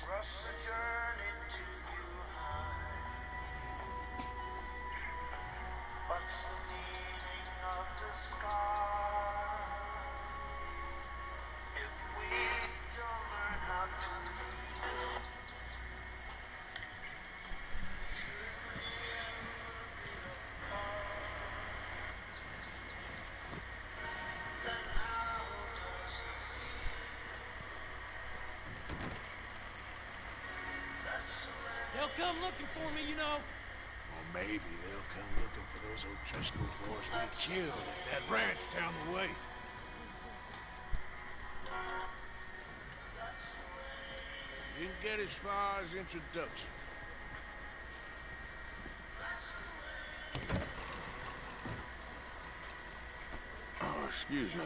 trust the journey to you high. What's the meaning of the sky if we don't learn how to lead? They'll come looking for me, you know. Or maybe they'll come looking for those O'Driscoll boys we killed at that ranch down the way. Didn't get as far as introduction. Oh, excuse me.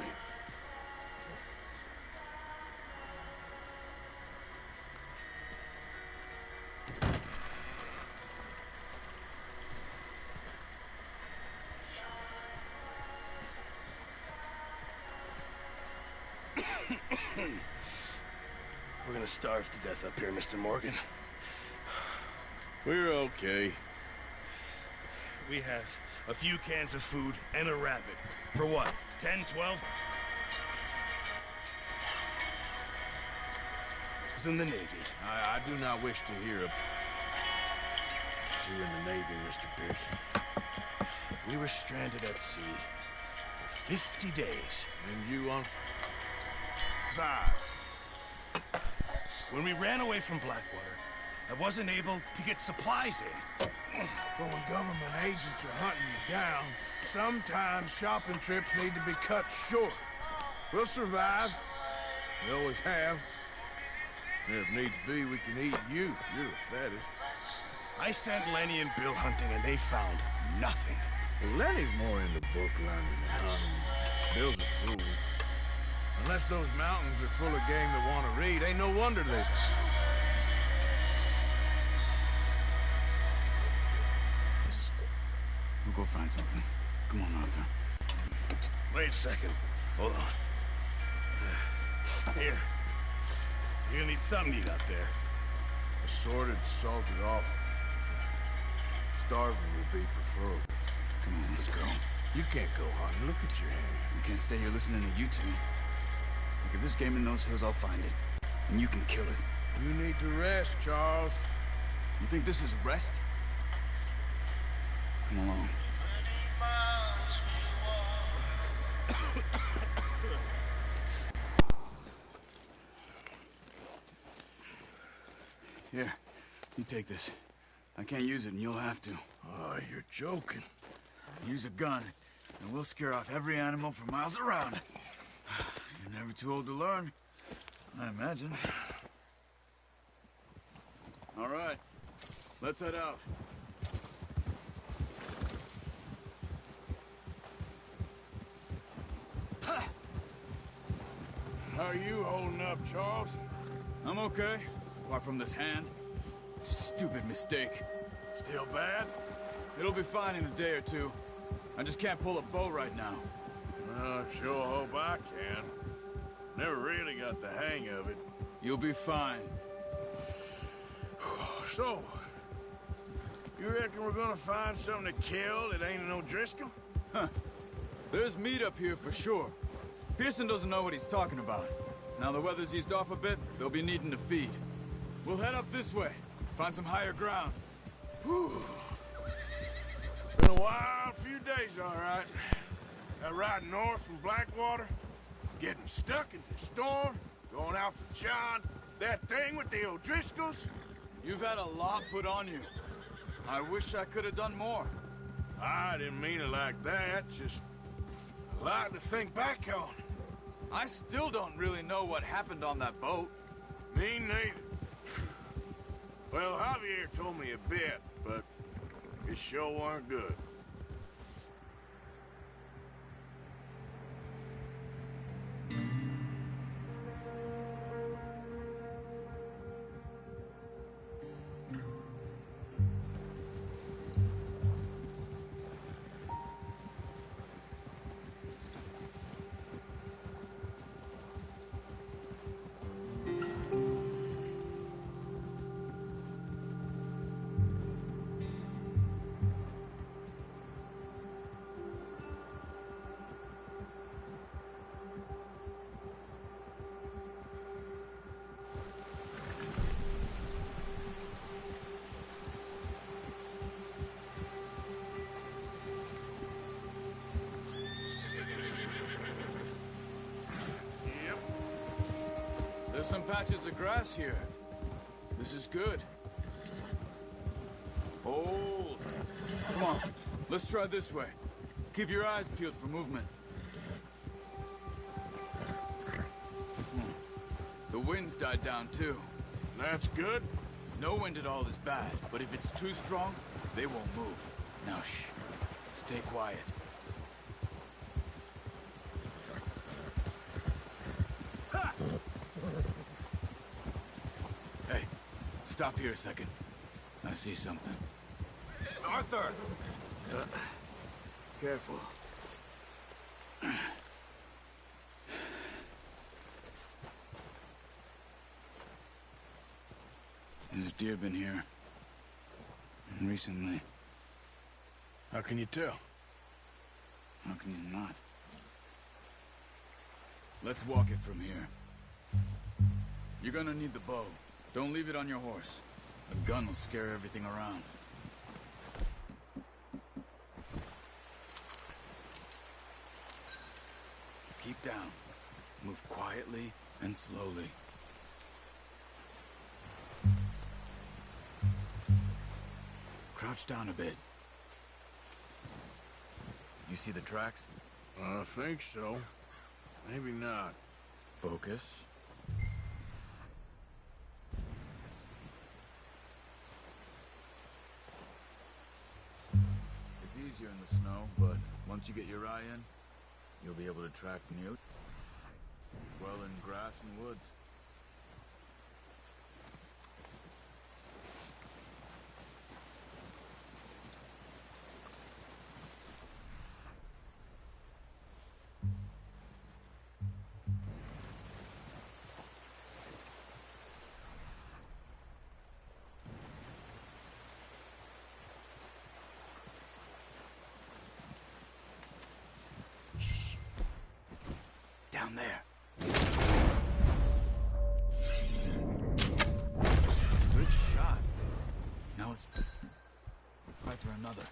We're gonna starve to death up here, Mr. Morgan. We're okay. We have a few cans of food and a rabbit. For what? 10, 12? It's in the Navy. I do not wish to hear of two in the Navy, Mr. Pearson. We were stranded at sea for 50 days. And you on 5. When we ran away from Blackwater, I wasn't able to get supplies in. But when government agents are hunting you down, sometimes shopping trips need to be cut short. We'll survive. We always have. And if needs be, we can eat you. You're the fattest. I sent Lenny and Bill hunting, and they found nothing. Well, Lenny's more into book learning than hunting. Bill's a fool. Unless those mountains are full of game that want to read, ain't no wonder they've... We'll go find something. Come on, Arthur. Wait a second. Hold on. Here. You're gonna need something to eat out there. Assorted, salted off. Starving would be preferable. Come on, let's go. You can't go hunting. Look at your hand. We can't stay here listening to you two. Look, if there's game in those hills, I'll find it. And you can kill it. You need to rest, Charles. You think this is rest? Come along. Here, you take this. I can't use it, and you'll have to. Oh, you're joking. Use a gun, and we'll scare off every animal for miles around. You're never too old to learn, I imagine. All right, let's head out. How are you holding up, Charles? I'm okay, apart from this hand. Stupid mistake. Still bad? It'll be fine in a day or two. I just can't pull a bow right now. Well, I sure hope I can. Never really got the hang of it. You'll be fine. So, you reckon we're gonna find something to kill that ain't an O'Driscoll? Huh. There's meat up here for sure. Pearson doesn't know what he's talking about. Now the weather's eased off a bit, they'll be needing to feed. We'll head up this way, find some higher ground. Whew. Been a wild few days, all right. That ride north from Blackwater, getting stuck in the storm, going out for John, that thing with the O'Driscolls. You've had a lot put on you. I wish I could have done more. I didn't mean it like that, just a lot to think back on. I still don't really know what happened on that boat. Me neither. Well, Javier told me a bit, but it sure weren't good. There's some patches of grass here. This is good. Hold. Come on, let's try this way. Keep your eyes peeled for movement. The wind's died down too. That's good. No wind at all is bad, but if it's too strong, they won't move. Now shh. Stay quiet. Ha! Hey, stop here a second. I see something. Arthur! Careful. There's deer been here. Recently. How can you tell? How can you not? Let's walk it from here. You're gonna need the bow. Don't leave it on your horse. A gun will scare everything around. Keep down. Move quietly and slowly. Crouch down a bit. You see the tracks? I think so. Maybe not. Focus. It's easier in the snow, but once you get your eye in, you'll be able to track mute. Well in grass and woods. Down there. Good shot. Now let's try for another.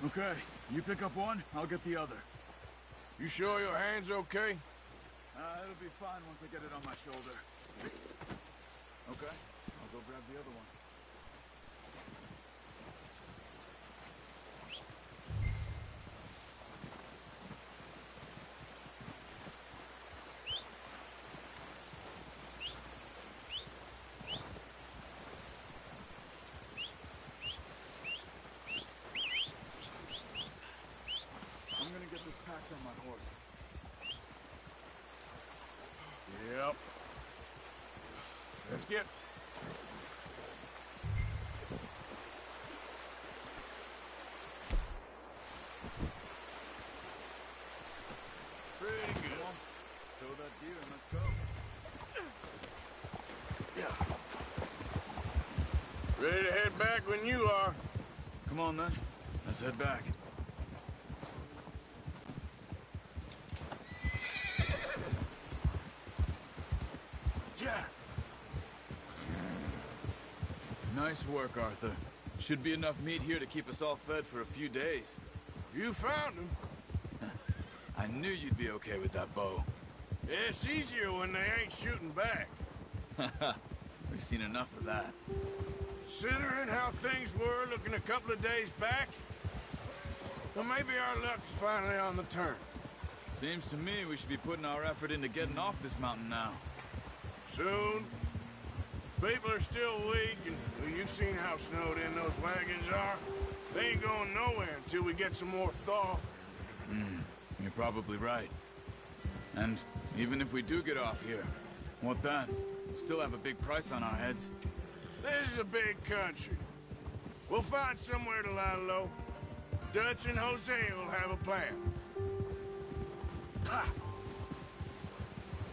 Okay, you pick up one, I'll get the other. You sure your hand's okay? It'll be fine once I get it on my shoulder. Okay, I'll go grab the other one. On my horse. Yep. Let's get... Pretty good. Throw that deer and let's go. Yeah. Ready to head back when you are. Come on then. Let's head back. Nice work, Arthur. Should be enough meat here to keep us all fed for a few days. You found him. I knew you'd be okay with that bow. It's easier when they ain't shooting back. We've seen enough of that. Considering how things were looking a couple of days back, well, maybe our luck's finally on the turn. Seems to me we should be putting our effort into getting off this mountain now. Soon. People are still weak, and well, you've seen how snowed in those wagons are. They ain't going nowhere until we get some more thaw. You're probably right. And even if we do get off here, what then? We'll still have a big price on our heads. This is a big country. We'll find somewhere to lie low. Dutch and Jose will have a plan.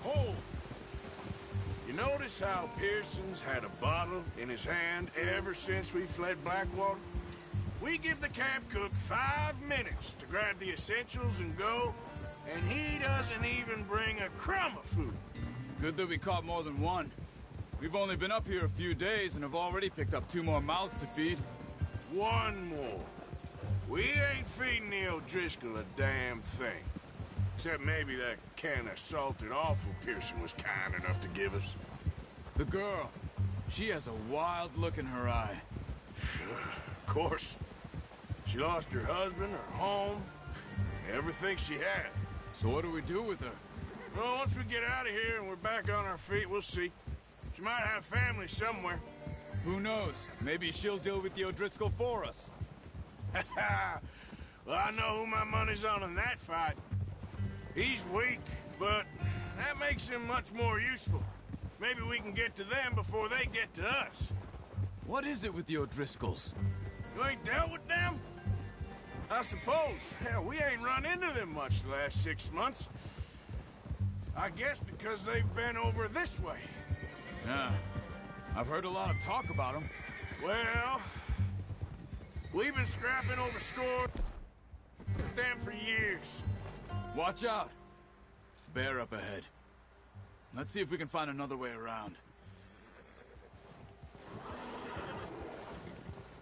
Hold! You notice how Pearson's had a bottle in his hand ever since we fled Blackwater? We give the camp cook 5 minutes to grab the essentials and go, and he doesn't even bring a crumb of food. Good that we caught more than one. We've only been up here a few days and have already picked up 2 more mouths to feed. One more. We ain't feeding the O'Driscoll a damn thing. Except maybe that can of salted offal Pearson was kind enough to give us. The girl, she has a wild look in her eye. Of course. She lost her husband, her home, everything she had. So what do we do with her? Well, once we get out of here and we're back on our feet, we'll see. She might have family somewhere. Who knows? Maybe she'll deal with the O'Driscoll for us. Well, I know who my money's on in that fight. He's weak, but that makes him much more useful. Maybe we can get to them before they get to us. What is it with the O'Driscolls? You ain't dealt with them? I suppose. Hell, we ain't run into them much the last 6 months. I guess because they've been over this way. Yeah. I've heard a lot of talk about them. Well, we've been scrapping over scores with them for years. Watch out. Bear up ahead. Let's see if we can find another way around.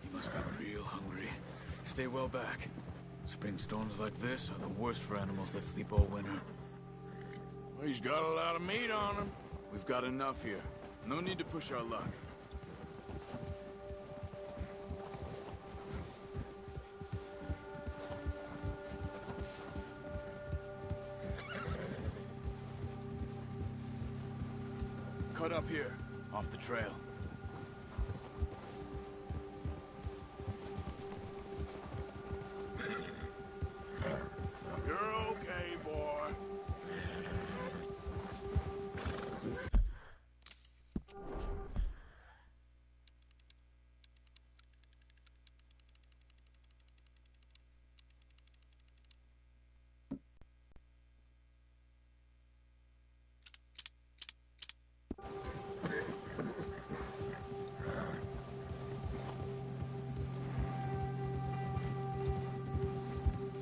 You must be real hungry. Stay well back. Spring storms like this are the worst for animals that sleep all winter. Well, he's got a lot of meat on him. We've got enough here. No need to push our luck. Cut up here, off the trail. You're okay, boy.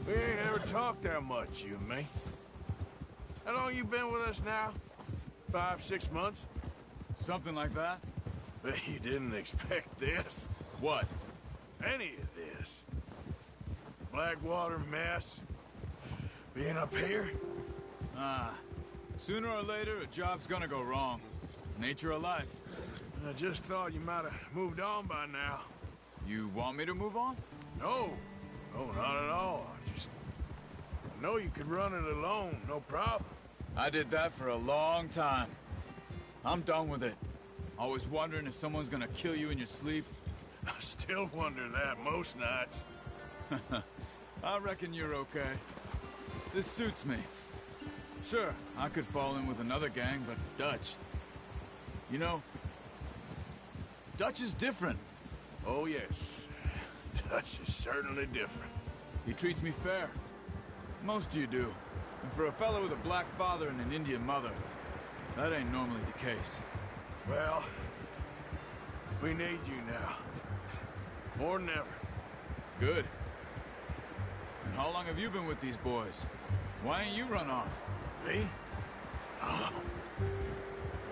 We ain't ever talked that much, you and me. How long you been with us now? 5, 6 months? Something like that? Bet you didn't expect this. What? Any of this. Blackwater mess. Being up here? Sooner or later, a job's gonna go wrong. Nature of life. I just thought you might have moved on by now. You want me to move on? No. No, not at all. I know you could run it alone, no problem. I did that for a long time. I'm done with it. Always wondering if someone's gonna kill you in your sleep. I still wonder that most nights. I reckon you're okay. This suits me. Sure, I could fall in with another gang, but Dutch... You know, Dutch is different. Oh, yes. Dutch is certainly different. He treats me fair. Most of you do. And for a fellow with a black father and an Indian mother, that ain't normally the case. Well, we need you now. More than ever. Good. And how long have you been with these boys? Why ain't you run off? Me? Oh,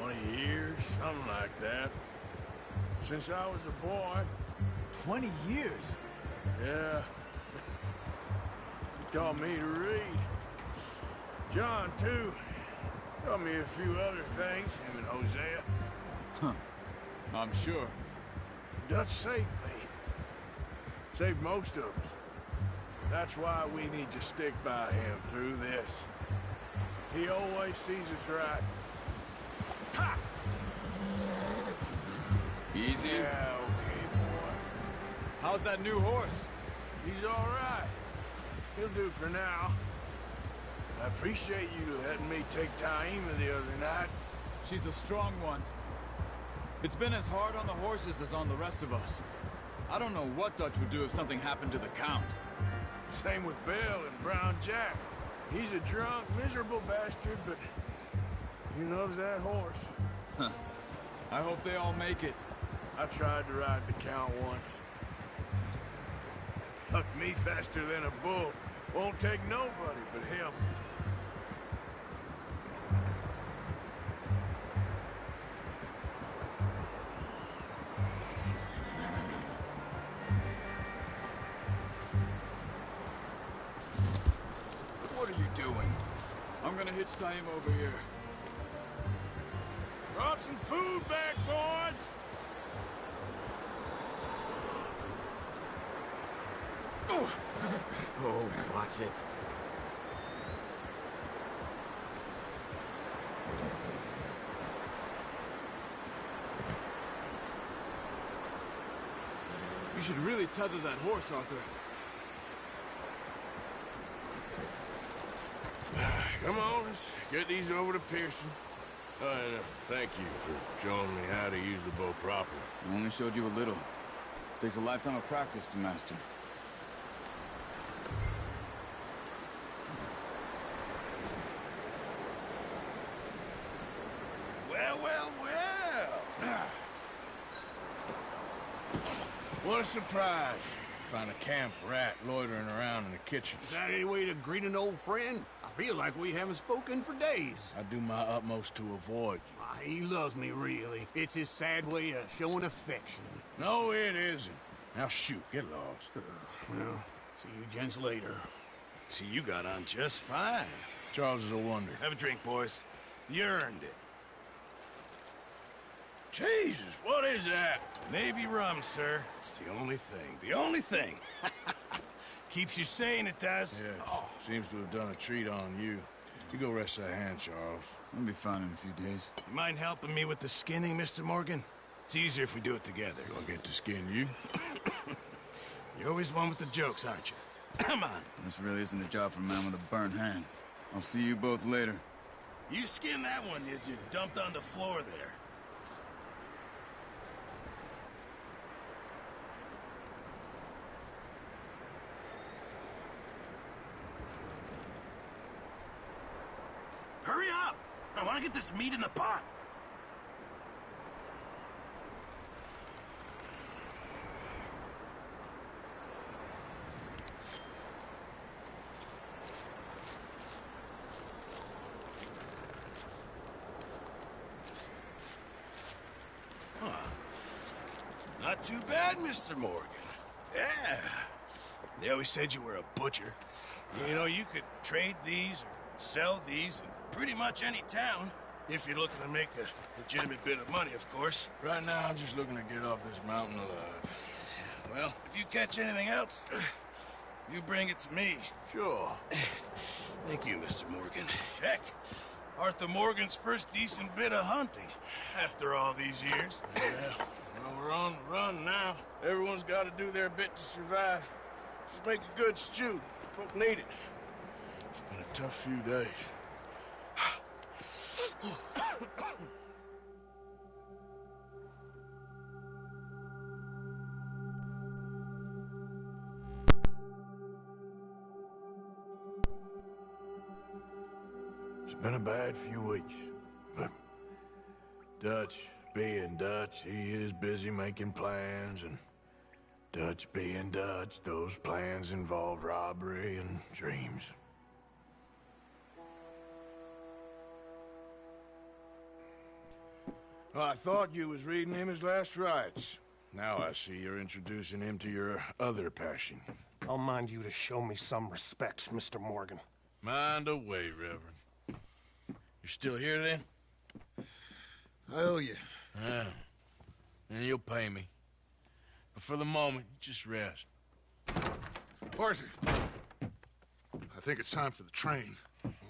20 years, something like that. Since I was a boy. 20 years? Yeah. He taught me to read. John, too. Taught me a few other things, him and Hosea. Huh. I'm sure. Dutch saved me. Saved most of us. That's why we need to stick by him through this. He always sees us right. Ha! Easy? Yeah, okay, boy. How's that new horse? He's all right. He'll do for now. I appreciate you letting me take Taima the other night. She's a strong one. It's been as hard on the horses as on the rest of us. I don't know what Dutch would do if something happened to the Count. Same with Bill and Brown Jack. He's a drunk, miserable bastard, but he loves that horse. Huh. I hope they all make it. I tried to ride the Count once. Hucked me faster than a bull. Won't take nobody but him. What are you doing? I'm gonna hitch tie him over here. Brought some food back, boys! Oh, watch it. You should really tether that horse, Arthur. Come on, let's get these over to Pearson. And thank you for showing me how to use the bow properly. I only showed you a little. Takes a lifetime of practice to master. Well, well, well. What a surprise. Found a camp rat loitering around in the kitchen. Is that any way to greet an old friend? I feel like we haven't spoken for days. I do my utmost to avoid you. He loves me, really. It's his sad way of showing affection. No, it isn't. Now shoot, get lost. Well, see you gents later. See, you got on just fine. Charles is a wonder. Have a drink, boys. You earned it. Jesus, what is that? Navy rum, sir. It's the only thing. The only thing. Keeps you sane, it does. Yes, seems to have done a treat on you. You go rest that hand, Charles. I'll be fine in a few days. You mind helping me with the skinning, Mr. Morgan? It's easier if we do it together. I'll get to skin you. You're always one with the jokes, aren't you? Come on. This really isn't a job for a man with a burnt hand. I'll see you both later. You skinned that one you dumped on the floor there. Hurry up! I want to get this meat in the pot. Not too bad, Mr. Morgan. Yeah. They always said you were a butcher. You know, you could trade these or sell these in pretty much any town, if you're looking to make a legitimate bit of money, of course. Right now, I'm just looking to get off this mountain alive. Well, if you catch anything else, you bring it to me. Sure. Thank you, Mr. Morgan. Heck, Arthur Morgan's first decent bit of hunting, after all these years. Yeah. Well, we're on the run now. Everyone's got to do their bit to survive. Just make a good stew. Folk need it. It's been a tough few days. It's been a bad few weeks, but Dutch being Dutch, he is busy making plans, and Dutch being Dutch, those plans involve robbery and dreams. Well, I thought you was reading him his last rites. Now I see you're introducing him to your other passion. I'll mind you to show me some respect, Mr. Morgan. Mind away, Reverend. You're still here, then? I owe you. Yeah. And you'll pay me. But for the moment, just rest. Arthur, I think it's time for the train.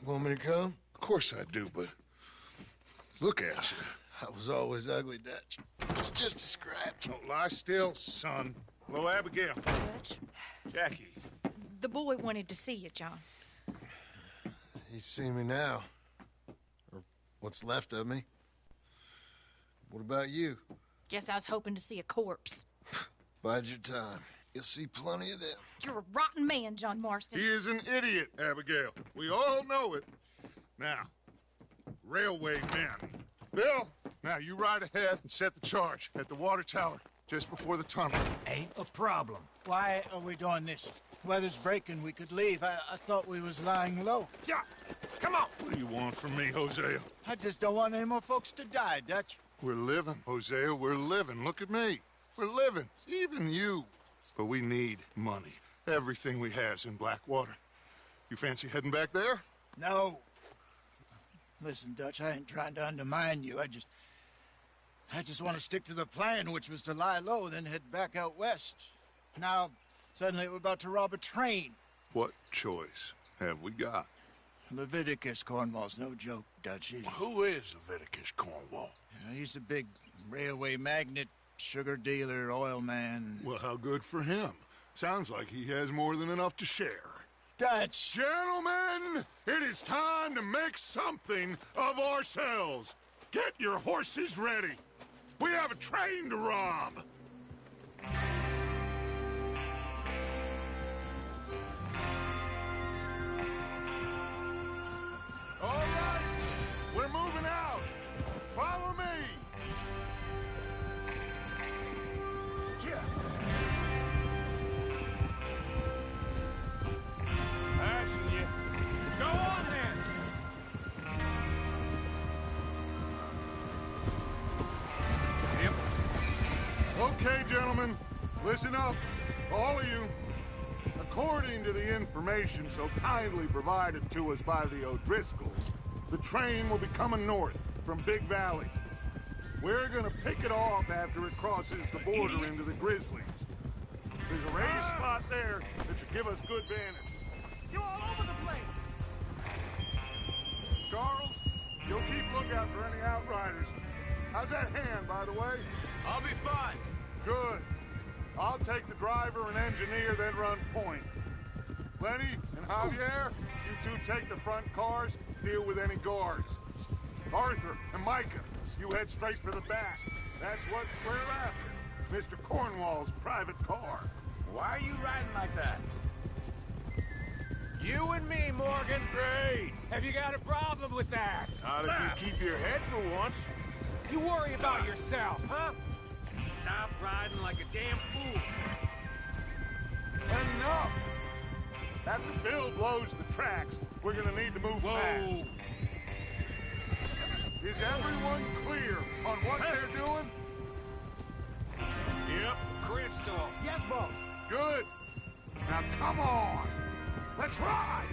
Want me to come? Of course I do, but look at you. I was always ugly, Dutch. It's just a scratch. Don't lie still, son. Hello, Abigail. Dutch, Jackie. the boy wanted to see you, John. He's seen me now. Or what's left of me. What about you? Guess I was hoping to see a corpse. Bide your time. You'll see plenty of them. You're a rotten man, John Marston. He is an idiot, Abigail. We all know it. Now, railway men. Bill, now you ride ahead and set the charge at the water tower just before the tunnel. Ain't a problem. Why are we doing this? Weather's breaking. We could leave. I thought we was lying low. Yeah, come on. What do you want from me, Hosea? I just don't want any more folks to die, Dutch. We're living, Hosea. We're living. Look at me. We're living. Even you. But we need money. Everything we has in Blackwater. You fancy heading back there? No. Listen, Dutch, I ain't trying to undermine you. I just want to stick to the plan, which was to lie low, then head back out west. Now, suddenly we're about to rob a train. What choice have we got? Leviticus Cornwall's no joke, Dutch. Who is Leviticus Cornwall? He's a big railway magnate, sugar dealer, oil man. Well, how good for him. Sounds like he has more than enough to share. Dutch! Gentlemen, it is time to make something of ourselves. Get your horses ready. We have a train to rob. All right, we're moving out. Follow me. Yeah. Passing you. Go on then. Yep. Okay, gentlemen, listen up, all of you. According to the information so kindly provided to us by the O'Driscolls, the train will be coming north from Big Valley. We're gonna pick it off after it crosses the border into the Grizzlies. There's a raised spot there that should give us good vantage. You all over the place! Charles, you'll keep lookout for any outriders. How's that hand, by the way? I'll be fine. Good. I'll take the driver and engineer, then run point. Lenny and Javier, you two take the front cars, deal with any guards. Arthur and Micah, you head straight for the back. That's what we're after. Mr. Cornwall's private car. Why are you riding like that? You and me, Morgan. Great. Have you got a problem with that? Not if you keep your head for once. You worry about yourself, huh? Stop riding like a damn fool. Enough! After Bill blows the tracks, we're gonna need to move fast. Is everyone clear on what they're doing? Yep, Crystal. Yes, boss. Good. Now come on. Let's ride.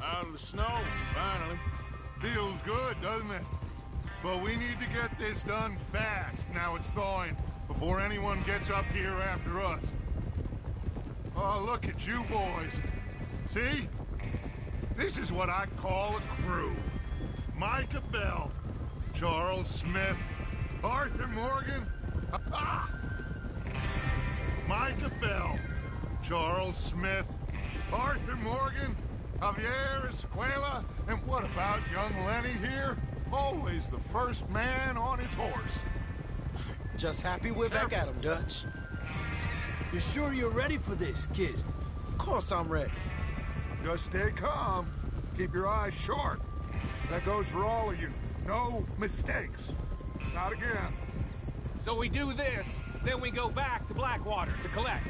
Out of the snow, finally. Feels good, doesn't it? But we need to get this done fast, now it's thawing, before anyone gets up here after us. Oh, look at you boys. See? This is what I call a crew. Micah Bell, Charles Smith, Arthur Morgan. Micah Bell, Charles Smith, Arthur Morgan, Javier Escuela, and what about young Lenny here? Always the first man on his horse. Just happy we're back at him, Dutch. You sure you're ready for this, kid? Of course I'm ready. Just stay calm. Keep your eyes sharp. That goes for all of you. No mistakes. Not again. So we do this, then we go back to Blackwater to collect.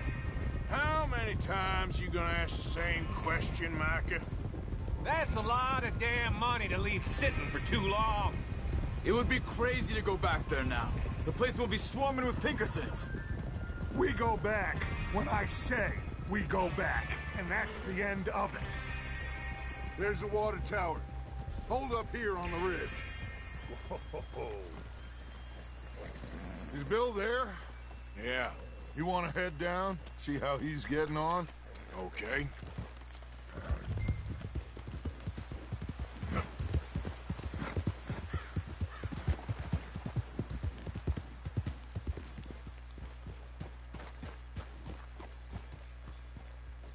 How many times you gonna ask the same question, Micah? That's a lot of damn money to leave sitting for too long. It would be crazy to go back there now. The place will be swarming with Pinkertons. We go back when I say. we go back, and that's the end of it. There's the water tower. Hold up here on the ridge. Whoa. Is Bill there? Yeah. You want to head down, see how he's getting on? Okay.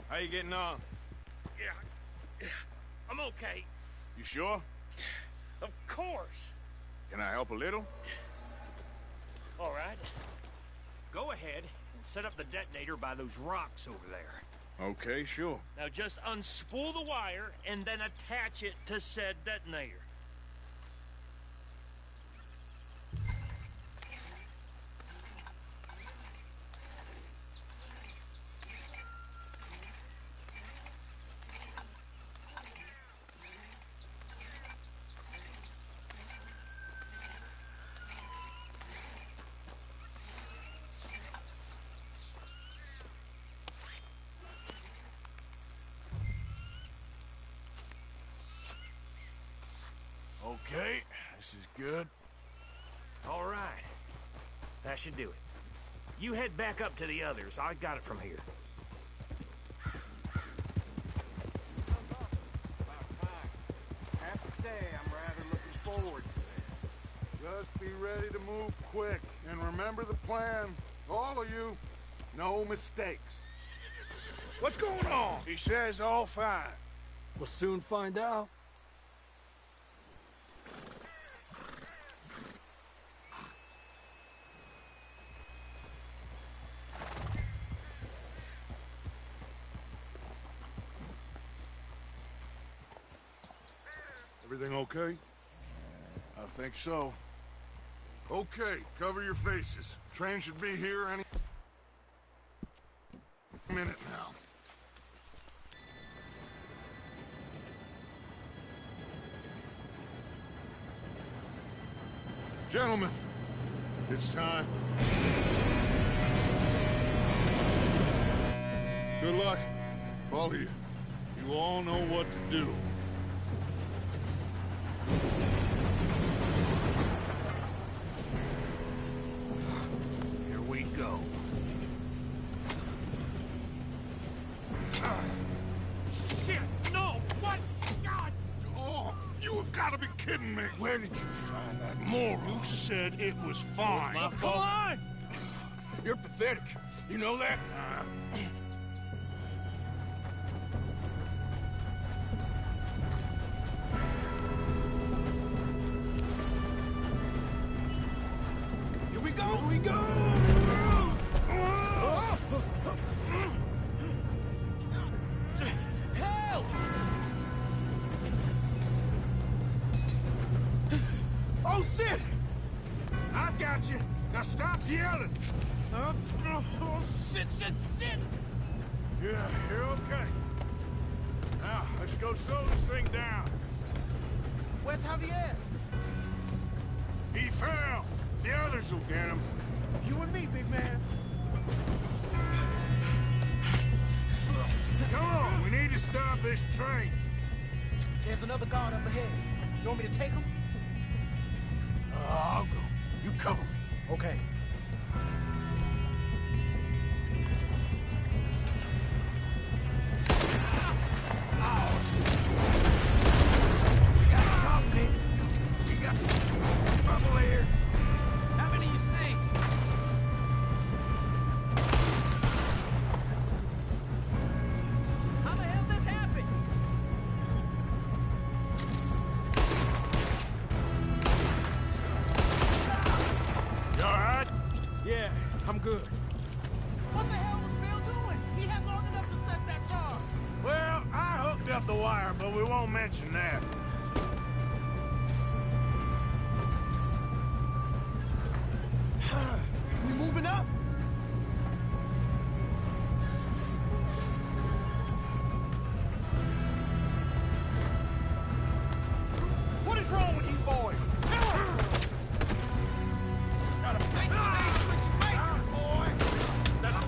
How you getting on? Yeah. I'm okay. You sure? Of course. Can I help a little? All right. Go ahead and set up the detonator by those rocks over there. Okay, sure. Now just unspool the wire and then attach it to said detonator. Okay, this is good. All right. That should do it. You head back up to the others. I got it from here. I have to say, I'm rather looking forward to this. Just be ready to move quick, and remember the plan. All of you, no mistakes. What's going on? He says all fine. We'll soon find out. Everything okay? I think so. Okay, cover your faces. Train should be here any minute now. Gentlemen, it's time. Good luck, all of you. You all know what to do. Here we go. Shit! No! What? God! Oh, you have got to be kidding me. Where did you find that moron? You said it was fine. My fault. Come on! You're pathetic. You know that? Here we go. Here we go! Help! Oh, shit! I got you. Now stop yelling. Oh, shit! Yeah, you're okay. Now, let's go slow this thing down. Where's Javier? He fell. The others will get him. You and me, big man. Come on, we need to stop this train. There's another guard up ahead. You want me to take him? I'll go. You cover me. Okay. I'm good. What the hell was Bill doing? He had long enough to set that charge. Well, I hooked up the wire, but we won't mention that. We moving up? What is wrong with you boys? Gotta make boy. That's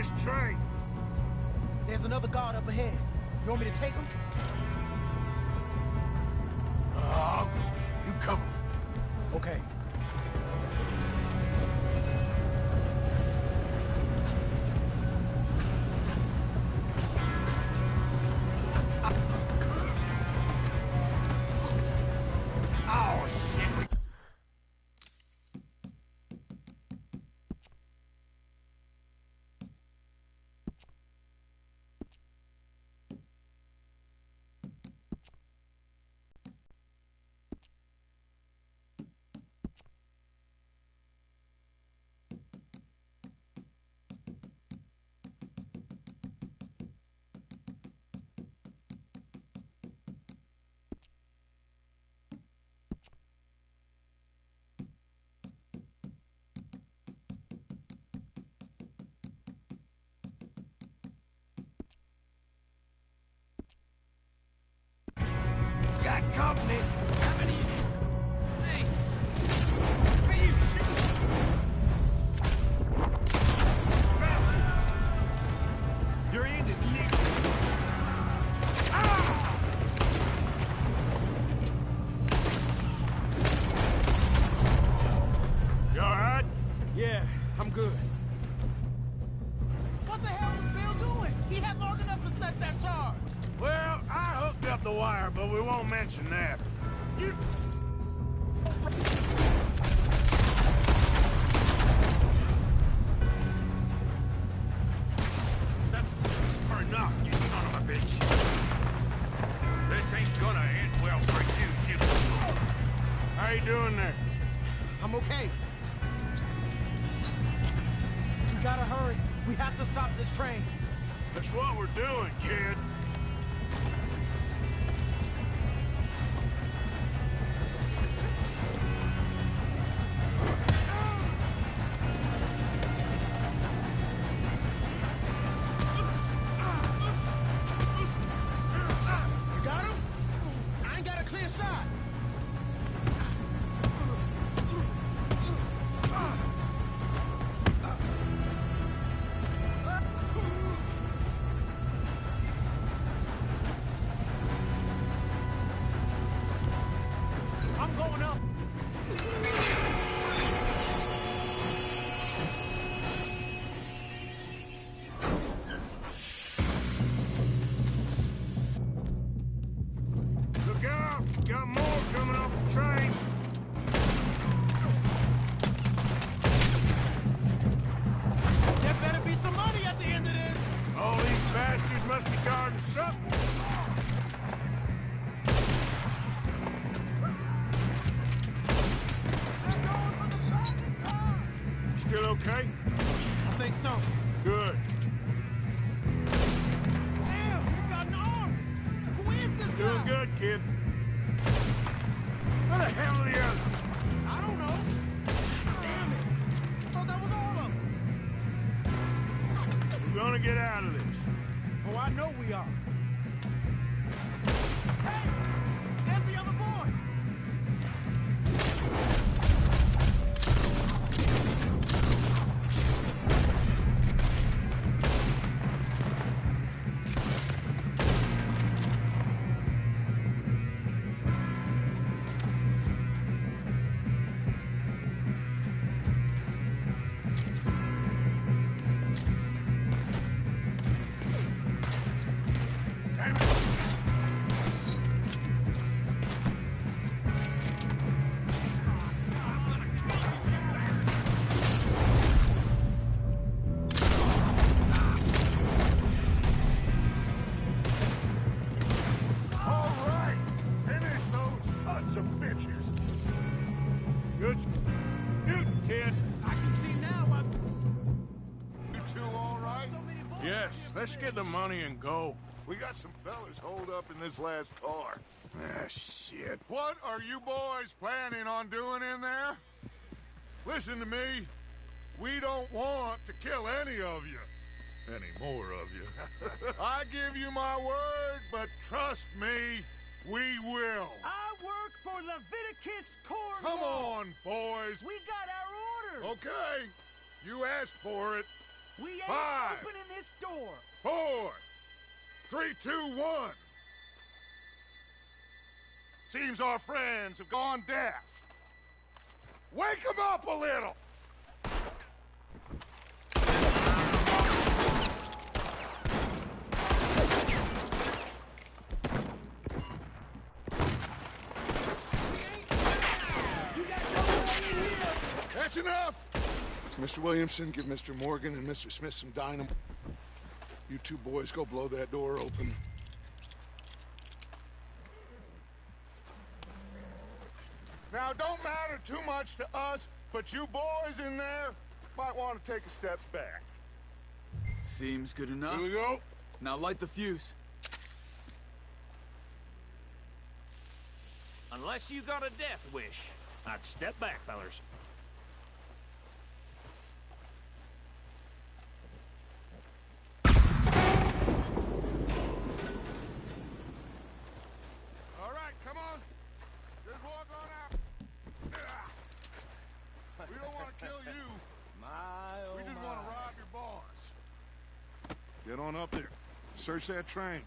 this train. There's another guard up ahead. You want me to take him? I'll go. You cover me. Okay. Oh, shit. Got company. Hey! Hey, you shoot! Your end is near. Ah! You all right? Yeah, I'm good. What the hell was Bill doing? He had long enough to set that charge. Well, I hooked up the wire, but we won't mention that. You... That's far enough, you son of a bitch. This ain't gonna end well for you, you... How you doing there? I'm okay. We gotta hurry. We have to stop this train. That's what we're doing, kid. You got him? I ain't got a clear shot. I'm going up. Look out! Got more coming off the train. There better be some money at the end of this. All these bastards must be guarding something. Still okay? I think so. Good. Damn, he's got an arm. Who is this Doing guy? good, kid. Where the hell are the others? I don't know. Damn it. I thought that was all of them. We're gonna get out of this. Oh, I know we are. Hey! There's the other boys! Damn it! All right! Finish those sons of bitches! Good shooting, kid. I can see now why You two all right? so many boys. Yes, let's get the money and go. We got some fellas holed up in this last car. Ah, shit. What are you boys planning on doing in there? Listen to me. We don't want to kill any of you. Any more of you. I give you my word, but trust me, we will. I work for Leviticus Corps. Come on, boys. We got our orders. Okay, you asked for it. We ain't 5, opening this door. 4, 3, 2, 1. Seems our friends have gone deaf. Wake them up a little! That's enough! Mr. Williamson, give Mr. Morgan and Mr. Smith some dynamite. You two boys go blow that door open. Now, don't matter too much to us, but you boys in there might want to take a step back. Seems good enough. Here we go. Now light the fuse. Unless you got a death wish, I'd step back, fellers. All right, come on. Just walk on out. We don't want to kill you. We just want to rob your boss. Get on up there. Search that train.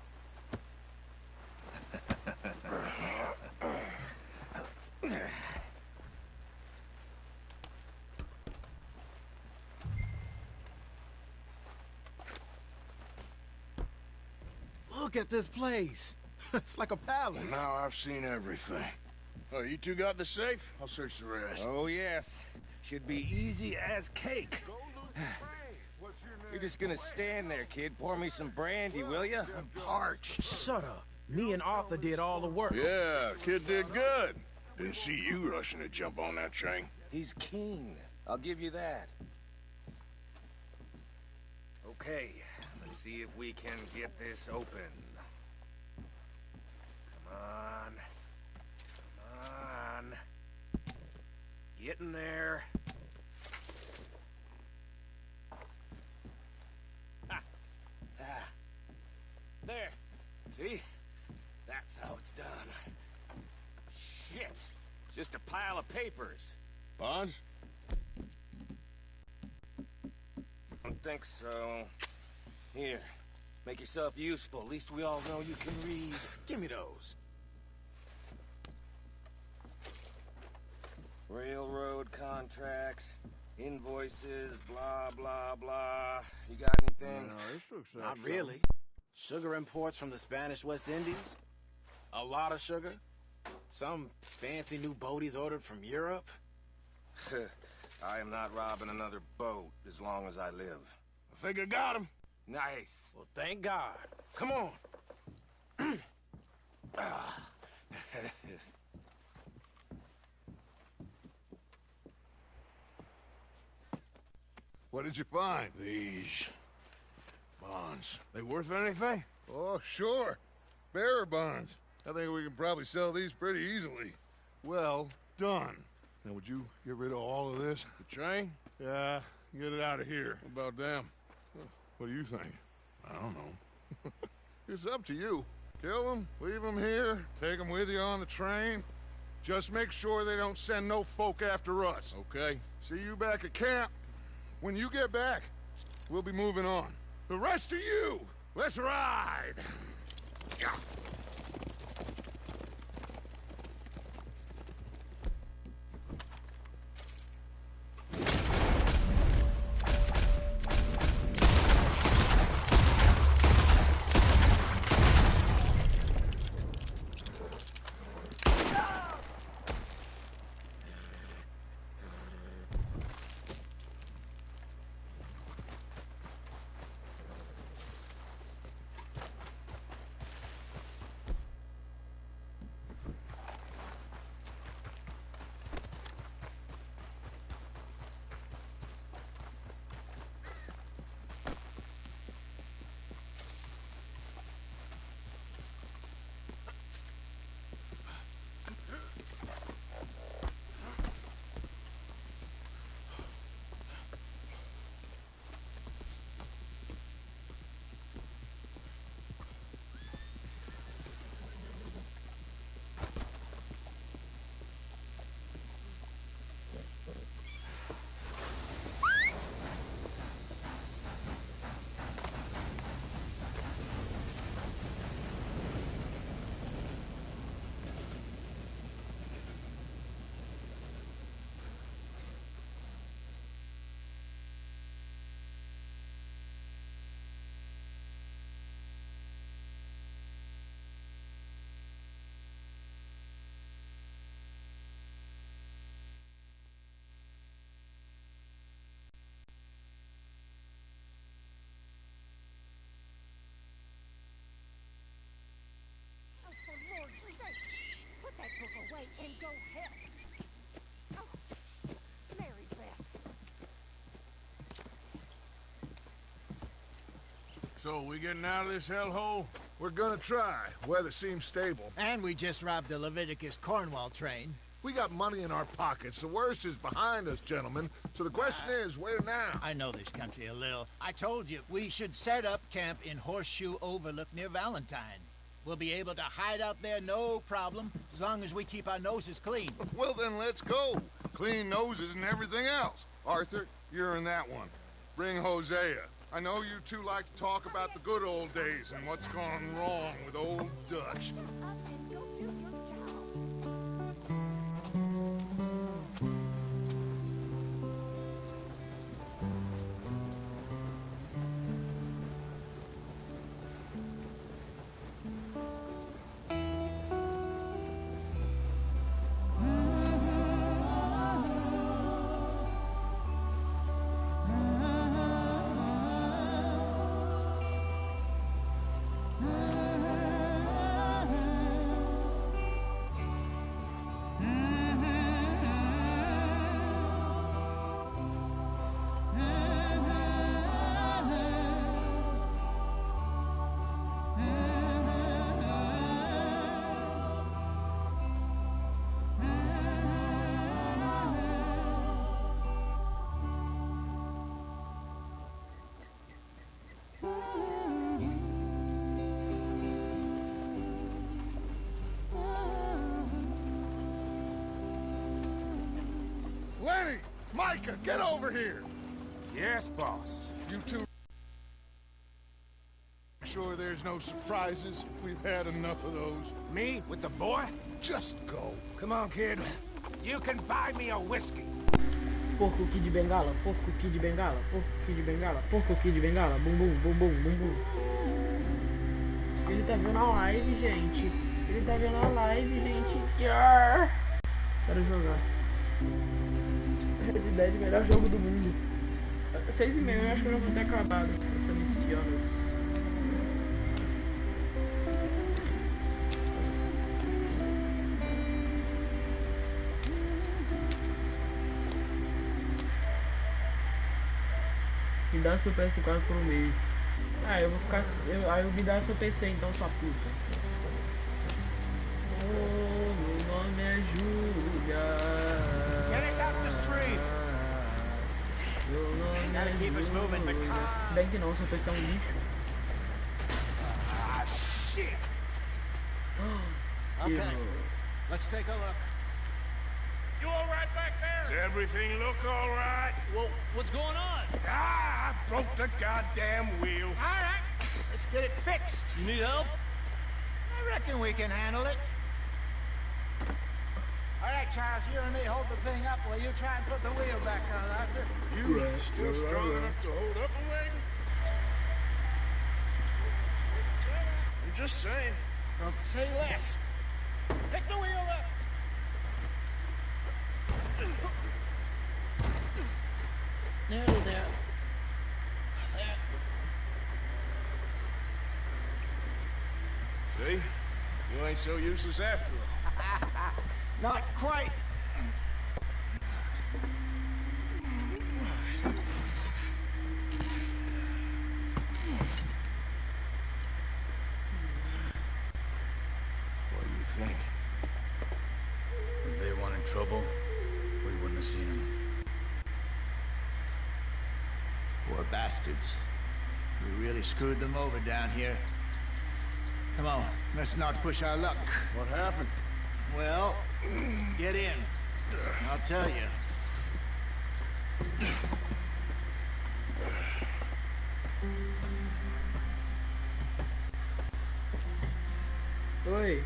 Look at this place. It's like a palace. Now I've seen everything. Oh, you two got the safe? I'll search the rest. Oh, yes. Should be easy as cake. What's your name? You're just gonna stand there, kid. Pour me some brandy, will ya? I'm parched. Shut up. Me and Arthur did all the work. Yeah, kid did good. Didn't see you rushing to jump on that train. He's keen. I'll give you that. Okay, let's see if we can get this open. Come on. Come on. Get in there. Ah. Ah. There. See? That's how it's done. Shit. Just a pile of papers. Bonds? Don't think so. Here. Make yourself useful. At least we all know you can read. Give me those. Railroad contracts, invoices, blah, blah, blah. You got anything? Not really. Sugar imports from the Spanish West Indies. A lot of sugar. Some fancy new boat he's ordered from Europe. I am not robbing another boat as long as I live. I think I got him. Nice. Well, thank God. Come on. What did you find? These bonds. They worth anything? Oh, sure. Bearer bonds. I think we can probably sell these pretty easily. Well done. Now, would you get rid of all of this? The train? Yeah, get it out of here. What about them? What do you think? I don't know. It's up to you. Kill them, leave them here, take them with you on the train. Just make sure they don't send no folk after us. Okay. See you back at camp. When you get back, we'll be moving on. The rest of you, let's ride! So, we getting out of this hellhole? We're gonna try. Weather seems stable. And we just robbed the Leviticus Cornwall train. We got money in our pockets. The worst is behind us, gentlemen. So the question is, where now? I know this country a little. I told you, we should set up camp in Horseshoe Overlook near Valentine. We'll be able to hide out there, no problem, as long as we keep our noses clean. Well, then let's go. Clean noses and everything else. Arthur, you're in that one. Bring Hosea. I know you two like to talk about the good old days and what's gone wrong with old Dutch. Lenny! Micah, get over here! Yes, boss. You two... Sure there's no surprises? We've had enough of those. Me? With the boy? Just go. Come on, kid. You can buy me a whiskey. Porco Kid Bengala, Porco Kid Bengala, Porco Kid Bengala, Porco Kid Bengala, bum bum, bum bum, bum bum. Ele tá vendo a live, gente. Ele tá vendo a live, gente. Quero jogar. Red Dead, melhor jogo do mundo. 6:30, eu acho que eu não vou ter acabado essa missão. Me dá seu PS4 por um mês. Ah, eu vou ficar. Aí eu me dá seu PC então, sua puta. Oh, meu nome é Júlia. Get us out the street! Meu nome Gotta é keep us moving, Júlia. but... Se bem que não, seu PC é um lixo. Ah, shit! Okay, let's take a look. You all right back Does there? everything look all right? Well, what's going on? Ah, I broke the goddamn wheel. All right, let's get it fixed. You need help? I reckon we can handle it. All right, Charles, you and me hold the thing up while you try and put the wheel back on, Arthur. You still strong enough to hold up a wagon? I'm just saying. Don't say less. Pick the wheel up. Nearly there. There. See? You ain't so useless after all. Not quite. What do you think? If they wanted trouble, we wouldn't have seen them. Poor bastards. We really screwed them over down here. Come on, let's not push our luck. What happened? Well, get in. I'll tell you. Oi.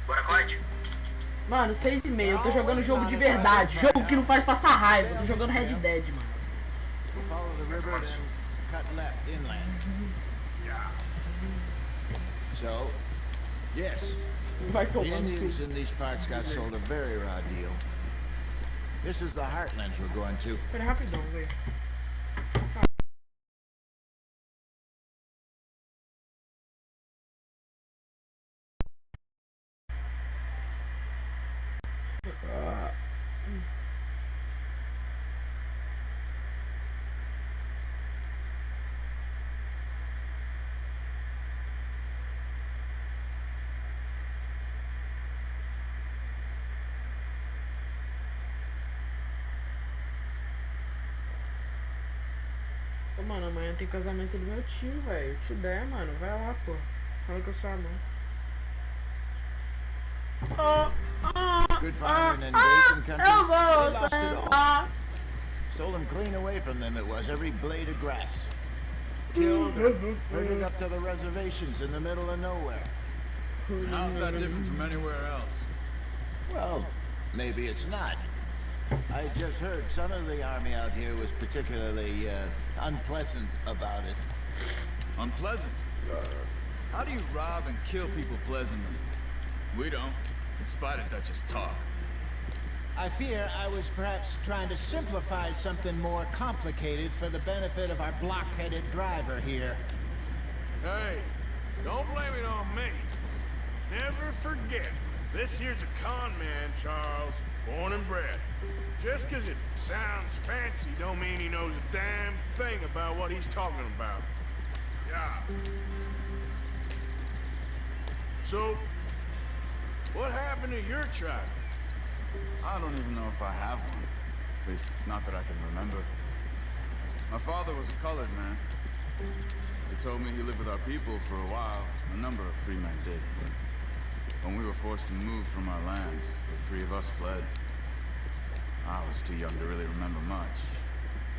Bora, Clyde. Mano, 6:30, eu tô jogando jogo de verdade. Jogo que não faz passar raiva. Eu tô jogando Red Dead, mano. We'll follow the river, then cut left inland. So, yes, Vai the tomar no Indians cu. in these parts got sold a very raw deal. This is the heartlands we're going to. Pera rapidão, velho. Ô, mano, amanhã tem casamento do meu tio, velho. Te der, mano. Vai lá, pô. Fala com a sua mãe. Good farming and grazing country. They lost it all. Stolen clean away from them it was, every blade of grass. Killed or herded up to the reservations in the middle of nowhere. How's that different from anywhere else? Well, maybe it's not. I just heard some of the army out here was particularly unpleasant about it. Unpleasant? How do you rob and kill people pleasantly? We don't, in spite of Dutch's talk. I fear I was perhaps trying to simplify something more complicated for the benefit of our block-headed driver here. Hey, don't blame it on me. Never forget, this here's a con man, Charles, born and bred. Just 'cause it sounds fancy don't mean he knows a damn thing about what he's talking about. Yeah. So, what happened to your tribe? I don't even know if I have one. At least, not that I can remember. My father was a colored man. He told me he lived with our people for a while. A number of free men did. But when we were forced to move from our lands, the three of us fled. I was too young to really remember much.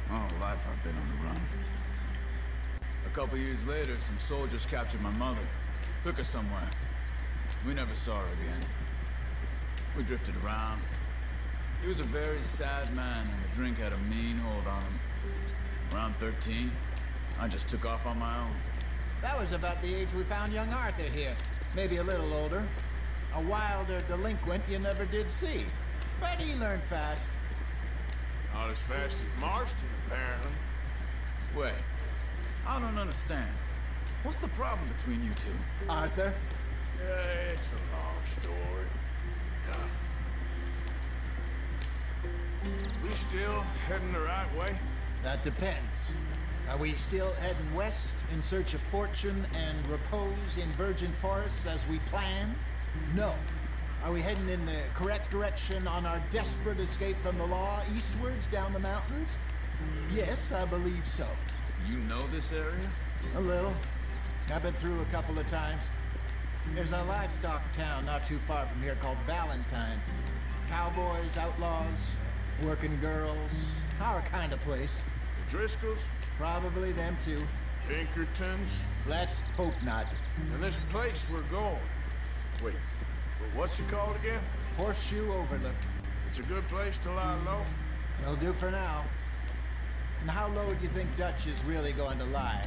My whole life I've been on the run. A couple years later, some soldiers captured my mother. Took her somewhere. We never saw her again. We drifted around. He was a very sad man, and the drink had a mean hold on him. Around 13, I just took off on my own. That was about the age we found young Arthur here. Maybe a little older. A wilder delinquent you never did see. But he learned fast. Not as fast as Marston, apparently. Wait, I don't understand. What's the problem between you two? Arthur? Yeah, it's a long story. We still heading the right way? That depends. Are we still heading west in search of fortune and repose in virgin forests as we planned? No. Are we heading in the correct direction on our desperate escape from the law eastwards down the mountains? Yes, I believe so. You know this area? A little. I've been through a couple of times. There's a livestock town not too far from here called Valentine. Cowboys, outlaws, working girls, our kind of place. The Driscolls? Probably them too. Pinkertons? Let's hope not. And this place we're going. Wait, what's it called again? Horseshoe Overlook. It's a good place to lie low? It'll do for now. And how low do you think Dutch is really going to lie?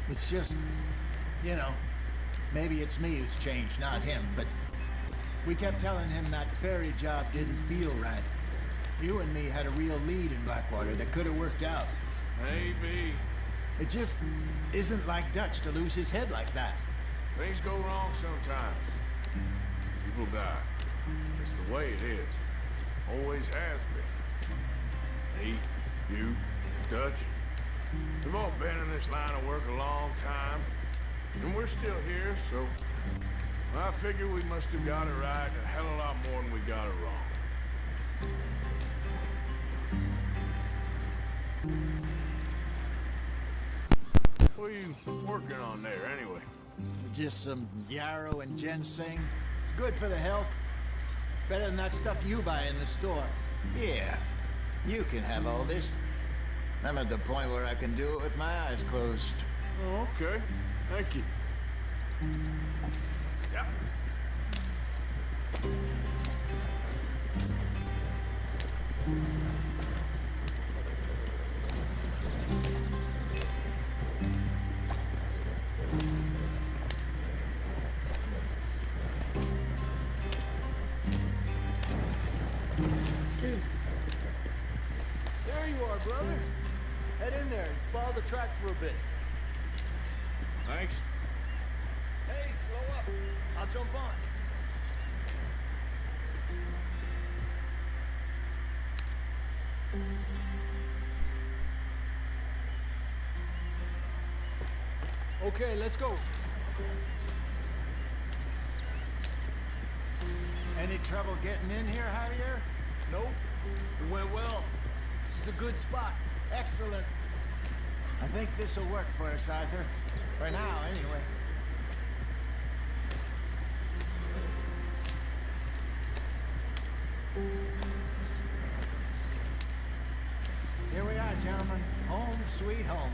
It's just, you know, maybe it's me who's changed, not him, but we kept telling him that ferry job didn't feel right. You and me had a real lead in Blackwater that could have worked out. Maybe. It just isn't like Dutch to lose his head like that. Things go wrong sometimes. People die. It's the way it is. Always has been. Me, you, Dutch. We've all been in this line of work a long time. And we're still here, so I figure we must have got it right a hell of a lot more than we got it wrong. What are you working on there, anyway? Just some yarrow and ginseng. Good for the health. Better than that stuff you buy in the store. Yeah, you can have all this. I'm at the point where I can do it with my eyes closed. Oh, okay. Thank you. Yeah. There you are, brother. Head in there and follow the track for a bit. Thanks. Hey, slow up. I'll jump on. Okay, let's go. Any trouble getting in here, Javier? Nope. It went well. This is a good spot. Excellent. I think this'll work for us, Arthur. For now, anyway. Here we are, gentlemen. Home sweet home.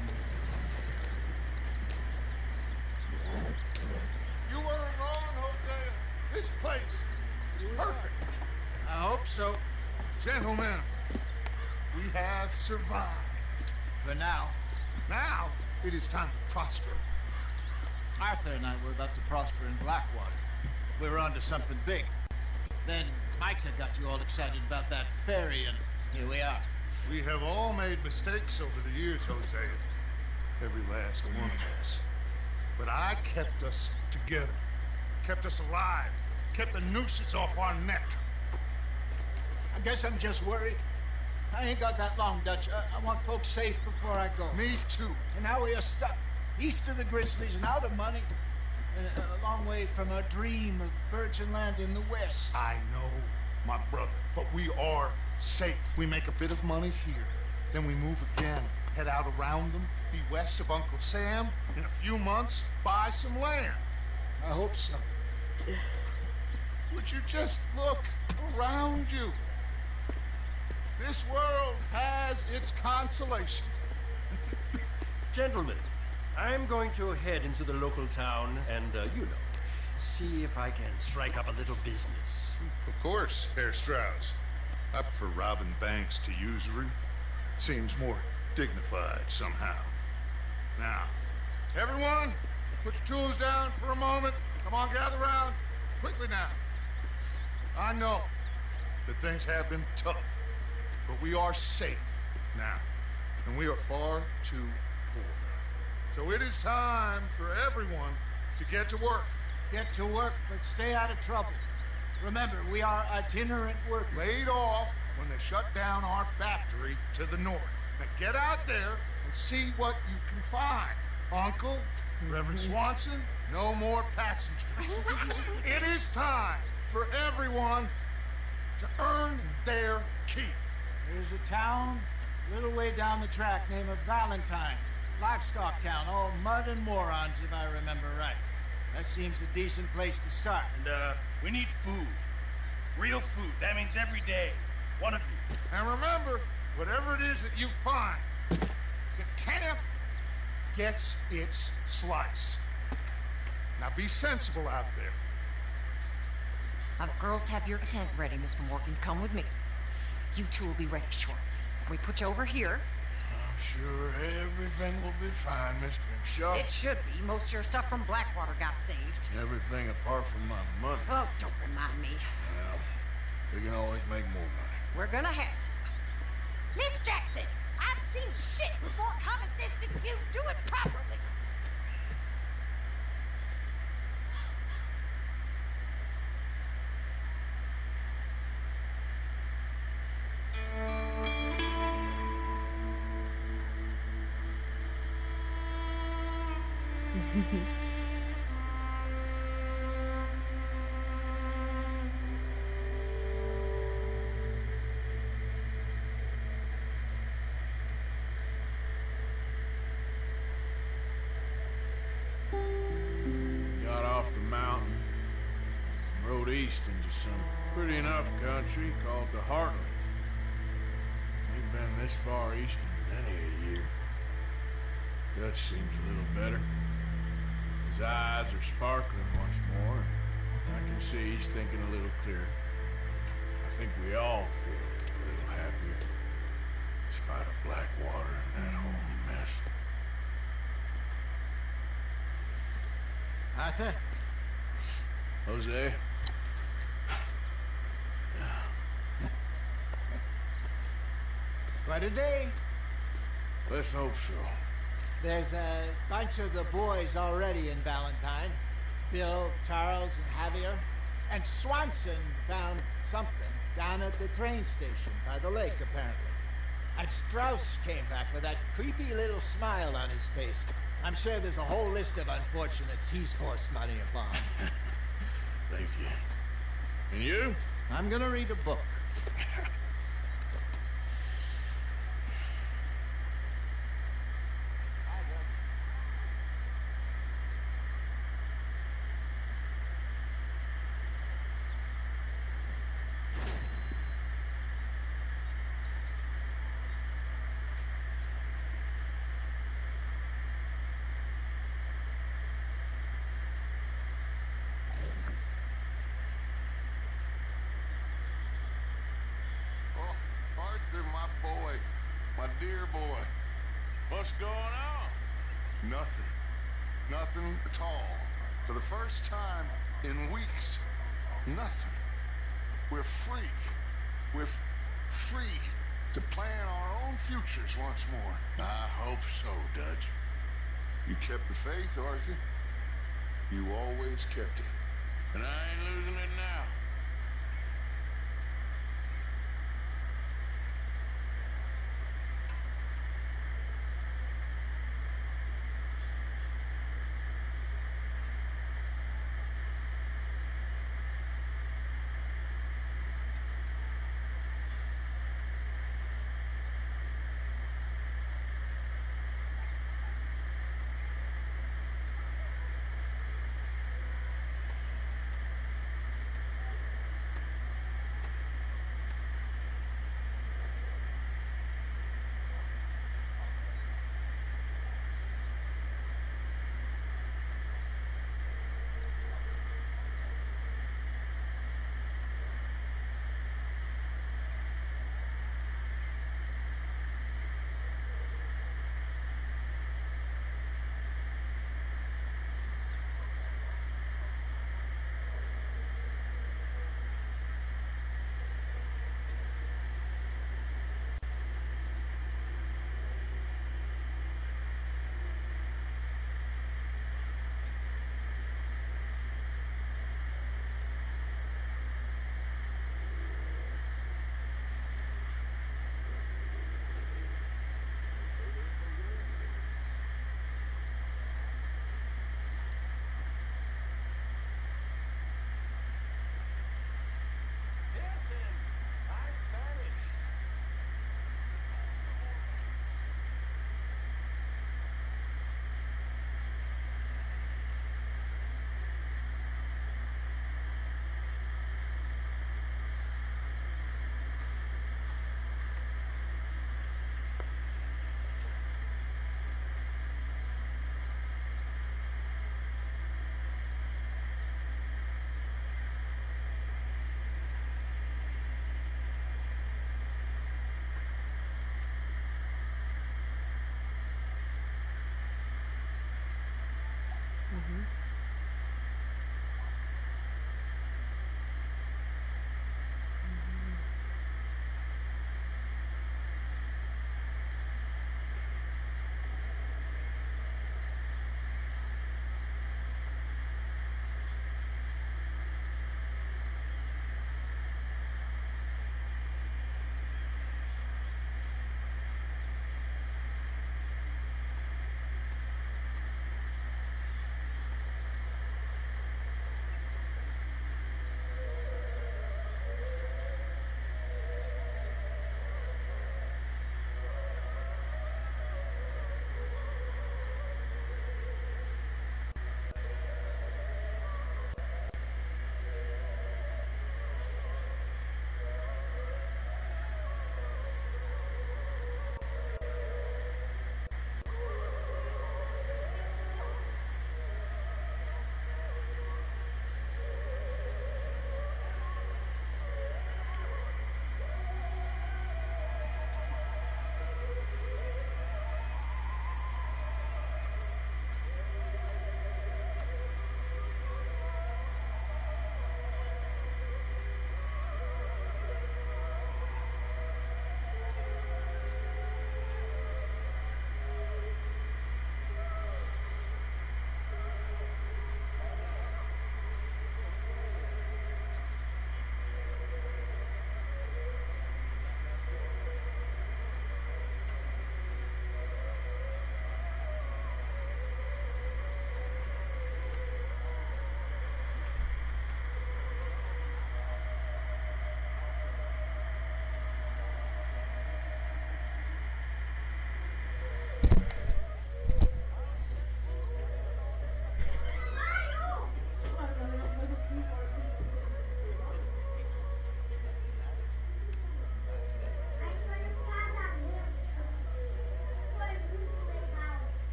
You weren't wrong, Jose. This place is perfect. I hope so. Gentlemen, we have survived. For now. Now, it is time to prosper. Arthur and I were about to prosper in Blackwater. We were onto something big. Then Micah got you all excited about that ferry, and here we are. We have all made mistakes over the years, Jose. Every last one of us. But I kept us together. Kept us alive. Kept the nooses off our neck. I guess I'm just worried. I ain't got that long, Dutch. I want folks safe before I go. Me too. And now we are stuck east of the Grizzlies and out of money. And a long way from our dream of virgin land in the west. I know, my brother, but we are safe. We make a bit of money here. Then we move again, head out around them, be west of Uncle Sam. In a few months, buy some land. I hope so. Would you just look around you? This world has its consolations. Gentlemen, I'm going to head into the local town and, see if I can strike up a little business. Of course, Herr Strauss. I prefer robbing banks to usury. Seems more dignified somehow. Now, everyone, put your tools down for a moment. Come on, gather round. Quickly now. I know that things have been tough, but we are safe now, and we are far too poor. So it is time for everyone to get to work. Get to work, but stay out of trouble. Remember, we are itinerant workers. Laid off when they shut down our factory to the north. Now get out there and see what you can find. Uncle, Reverend Swanson, no more passengers. It is time for everyone to earn their keep. There's a town a little way down the track named Valentine. Livestock town, all mud and morons, if I remember right. That seems a decent place to start. And, we need food. Real food. That means every day. One of you. And remember, whatever it is that you find, the camp gets its slice. Now be sensible out there. Now the girls have your tent ready, Mr. Morgan. Come with me. You two will be ready shortly. We put you over here. I'm sure everything will be fine, Mr. Shaw. It should be. Most of your stuff from Blackwater got saved. Everything apart from my money. Oh, don't remind me. Well, we can always make more money. We're gonna have to. Miss Jackson, I've seen shit with more common sense than you. Do it properly. Got off the mountain, rode east into some pretty enough country called the Heartlands. Ain't been this far east in many a year. Dutch seems a little better. His eyes are sparkling once more, and I can see he's thinking a little clearer. I think we all feel a little happier, in spite of Blackwater and that whole mess. Arthur? Jose? Quite a day. Let's hope so. There's a bunch of the boys already in Valentine. Bill, Charles, and Javier. And Swanson found something down at the train station by the lake, apparently. And Strauss came back with that creepy little smile on his face. I'm sure there's a whole list of unfortunates he's forced money upon. Thank you. And you? I'm gonna read a book. Arthur, my boy. My dear boy. What's going on? Nothing. Nothing at all. For the first time in weeks. Nothing. We're free. We're free to plan our own futures once more. I hope so, Dutch. You kept the faith, Arthur. You always kept it. And I ain't losing it now.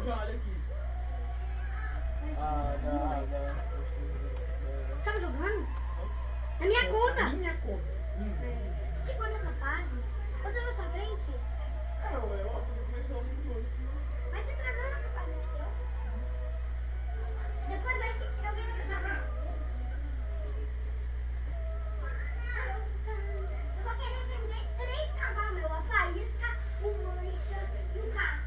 Olha aqui. Ah, não. Tá jogando? Na minha conta. Na minha conta. Que foi nessa página? Você na sua frente? Não, eu começou muito. Mas você tá vendo essa página aqui? Depois vai ser alguém que tá. Eu só queria vender 3 cavalos, meu. A faísca, o mancha e o carro.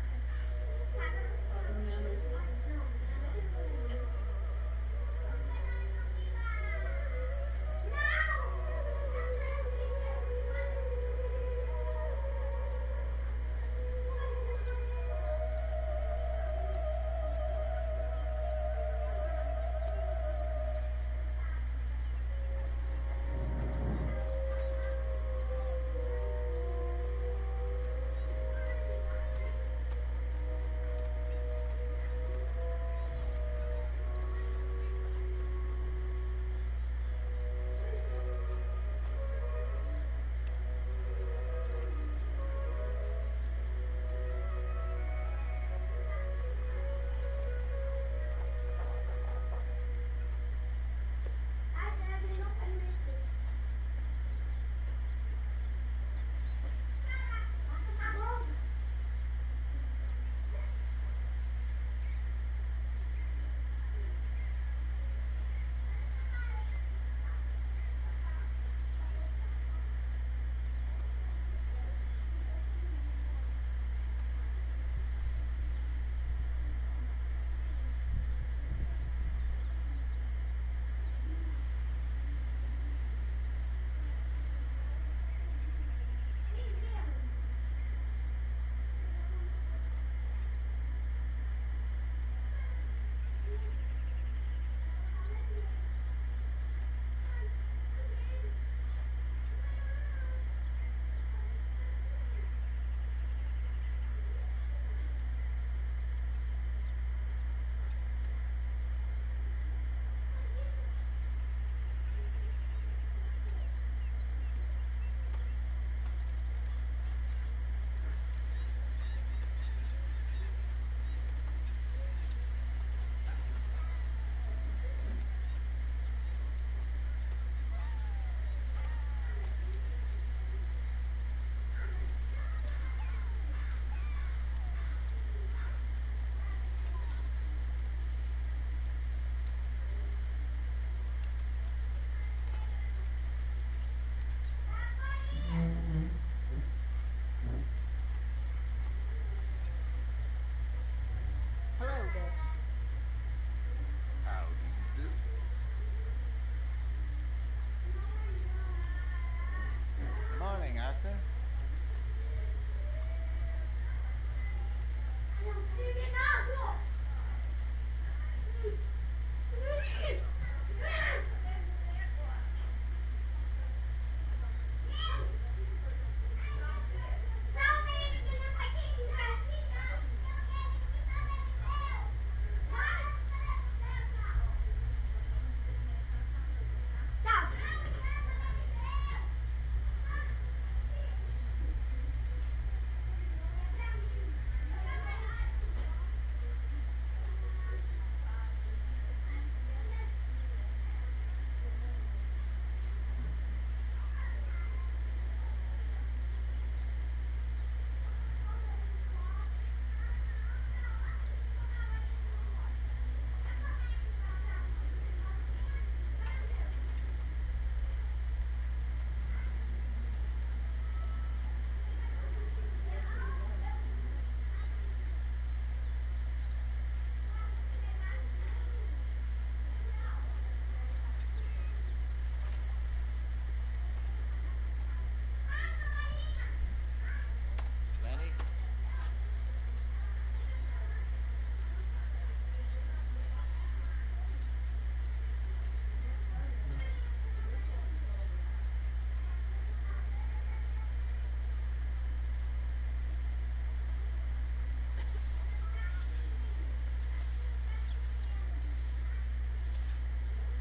Morning, Arthur.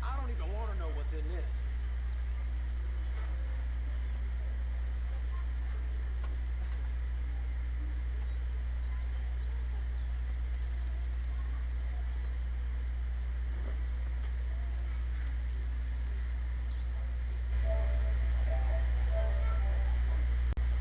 I don't even want to know what's in this.